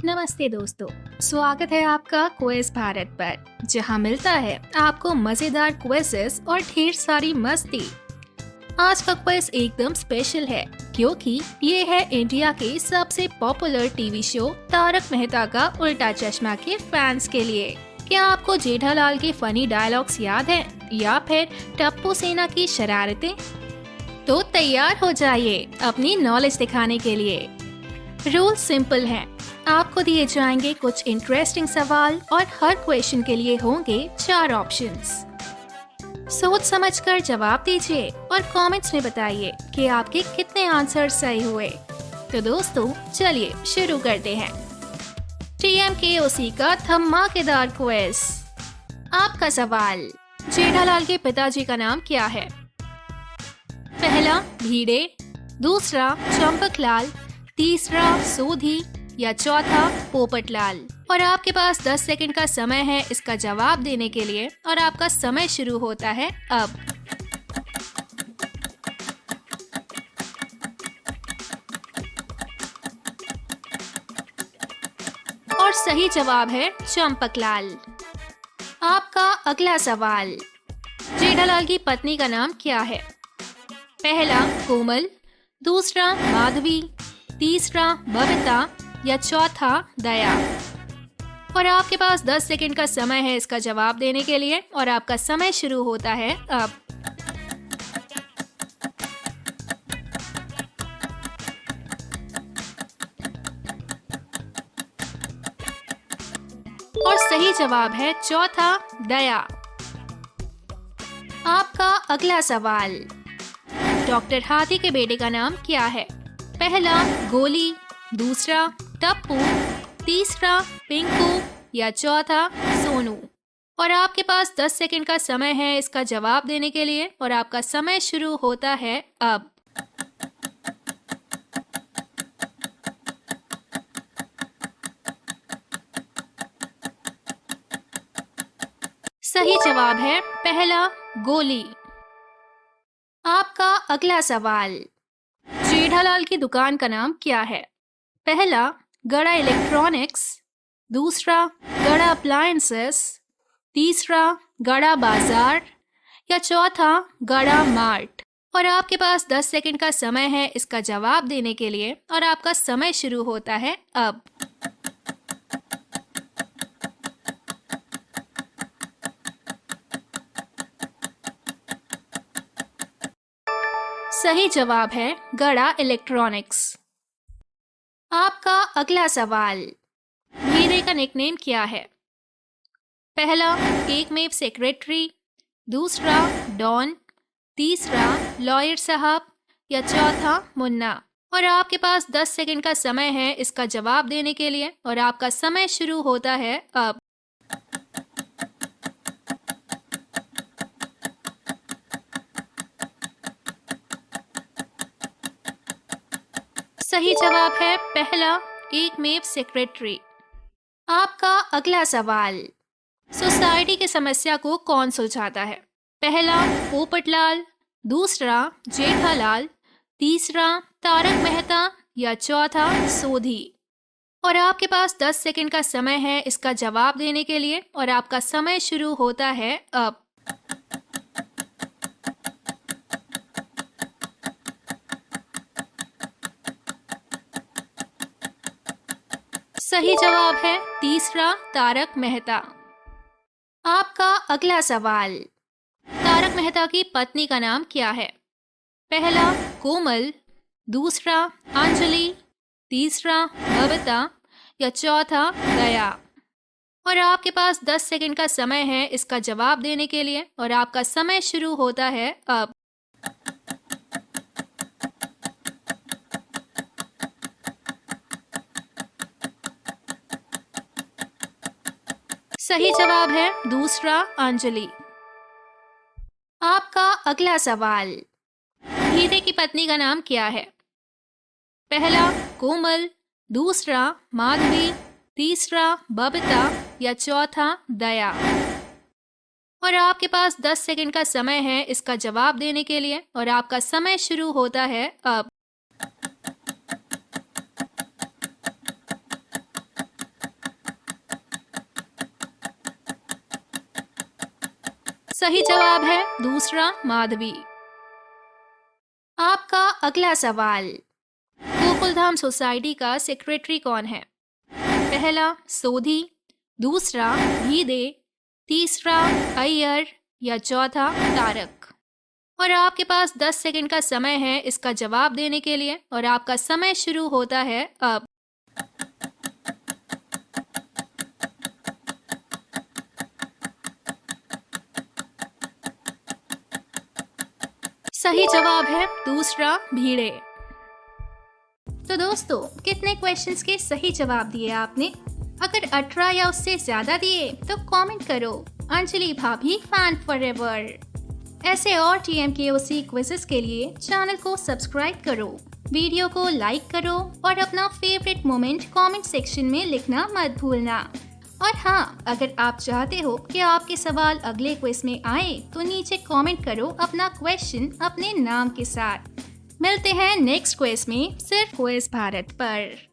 नमस्ते दोस्तों, स्वागत है आपका क्विज भारत पर, जहां मिलता है आपको मजेदार क्विज़ेस और ढेर सारी मस्ती। आज का क्विज एकदम स्पेशल है क्योंकि ये है इंडिया के सबसे popular TV show Taarak Mehta ka Ooltah चश्मा के फैंस के लिए। क्या आपको जेठालाल के फनी डायलॉग्स याद हैं या फिर टप्पू सेना की शरारतें? तो तैयार हो जाइए अपनी नॉलेज दिखाने के लिए। रूल सिंपल है, आपको दिए जाएंगे कुछ इंटरेस्टिंग सवाल और हर क्वेश्चन के लिए होंगे 4 ऑप्शंस। सोच समझकर जवाब दीजिए और कमेंट्स में बताइए कि आपके कितने आंसर सही हुए। तो दोस्तों चलिए शुरू करते हैं। TMKOC का धमाकेदार क्विज। आपका सवाल, जेठालाल के पिताजी का नाम क्या है? पहला भिड़े, दूसरा चंपकलाल, तीसरा सोधी या चौथा पोपटलाल। और आपके पास 10 सेकंड का समय है इसका जवाब देने के लिए और आपका समय शुरू होता है अब। और सही जवाब है चंपकलाल। आपका अगला सवाल, जेठालाल की पत्नी का नाम क्या है? पहला कोमल, दूसरा माधवी, तीसरा बबीता या चौथा दया। और आपके पास 10 सेकंड का समय है इसका जवाब देने के लिए और आपका समय शुरू होता है अब। और सही जवाब है चौथा दया। आपका अगला सवाल, डॉक्टर हाथी के बेटे का नाम क्या है? पहला गोली, दूसरा टप्पू, तीसरा पिंकू या चौथा सोनू। और आपके पास 10 सेकंड का समय है इसका जवाब देने के लिए और आपका समय शुरू होता है अब। सही जवाब है पहला गोली। आपका अगला सवाल, जेठालाल की दुकान का नाम क्या है? पहला गड़ा इलेक्ट्रॉनिक्स, दूसरा गड़ा अप्लायंसेस, तीसरा गड़ा बाजार या चौथा गड़ा मार्ट। और आपके पास 10 सेकंड का समय है इसका जवाब देने के लिए और आपका समय शुरू होता है अब। सही जवाब है गड़ा इलेक्ट्रॉनिक्स। आपका अगला सवाल, हीरे का निकनेम क्या है? पहला एकमेव सेक्रेटरी, दूसरा डॉन, तीसरा लॉयर साहब या चौथा मुन्ना। और आपके पास 10 सेकंड का समय है इसका जवाब देने के लिए और आपका समय शुरू होता है अब। सही जवाब है पहला एकमेव सेक्रेटरी। आपका अगला सवाल, सोसाइटी की समस्या को कौन सुलझाता है? पहला पोपटलाल, दूसरा जेठालाल, तीसरा तारक मेहता या चौथा सोधी। और आपके पास 10 सेकंड का समय है इसका जवाब देने के लिए और आपका समय शुरू होता है अब। सही जवाब है तीसरा तारक मेहता। आपका अगला सवाल, तारक मेहता की पत्नी का नाम क्या है? पहला कोमल, दूसरा अंजलि, तीसरा बबीता या चौथा दया। और आपके पास 10 सेकंड का समय है इसका जवाब देने के लिए और आपका समय शुरू होता है अब। सही जवाब है दूसरा अंजलि। आपका अगला सवाल, हीरे की पत्नी का नाम क्या है? पहला कोमल, दूसरा माधवी, तीसरा बबीता या चौथा दया। और आपके पास 10 सेकंड का समय है इसका जवाब देने के लिए और आपका समय शुरू होता है अब। सही जवाब है दूसरा माधवी। आपका अगला सवाल, गोकुलधाम सोसाइटी का सेक्रेटरी कौन है? पहला सोधी, दूसरा भीदे, तीसरा अय्यर या चौथा तारक। और आपके पास 10 सेकंड का समय है इसका जवाब देने के लिए और आपका समय शुरू होता है अब। सही जवाब है दूसरा भीड़े। तो दोस्तों, कितने क्वेश्चंस के सही जवाब दिए आपने? अगर 18 या उससे ज्यादा दिए तो कमेंट करो अंजलि भाभी फैन फॉरएवर। ऐसे और TMKOC क्विज़ेस के लिए चैनल को सब्सक्राइब करो, वीडियो को लाइक करो और अपना फेवरेट मोमेंट कमेंट सेक्शन में लिखना मत भूलना। और हाँ, अगर आप चाहते हो कि आपके सवाल अगले क्विज में आए तो नीचे कमेंट करो अपना क्वेश्चन अपने नाम के साथ। मिलते हैं नेक्स्ट क्विज में सिर्फ क्विज भारत पर।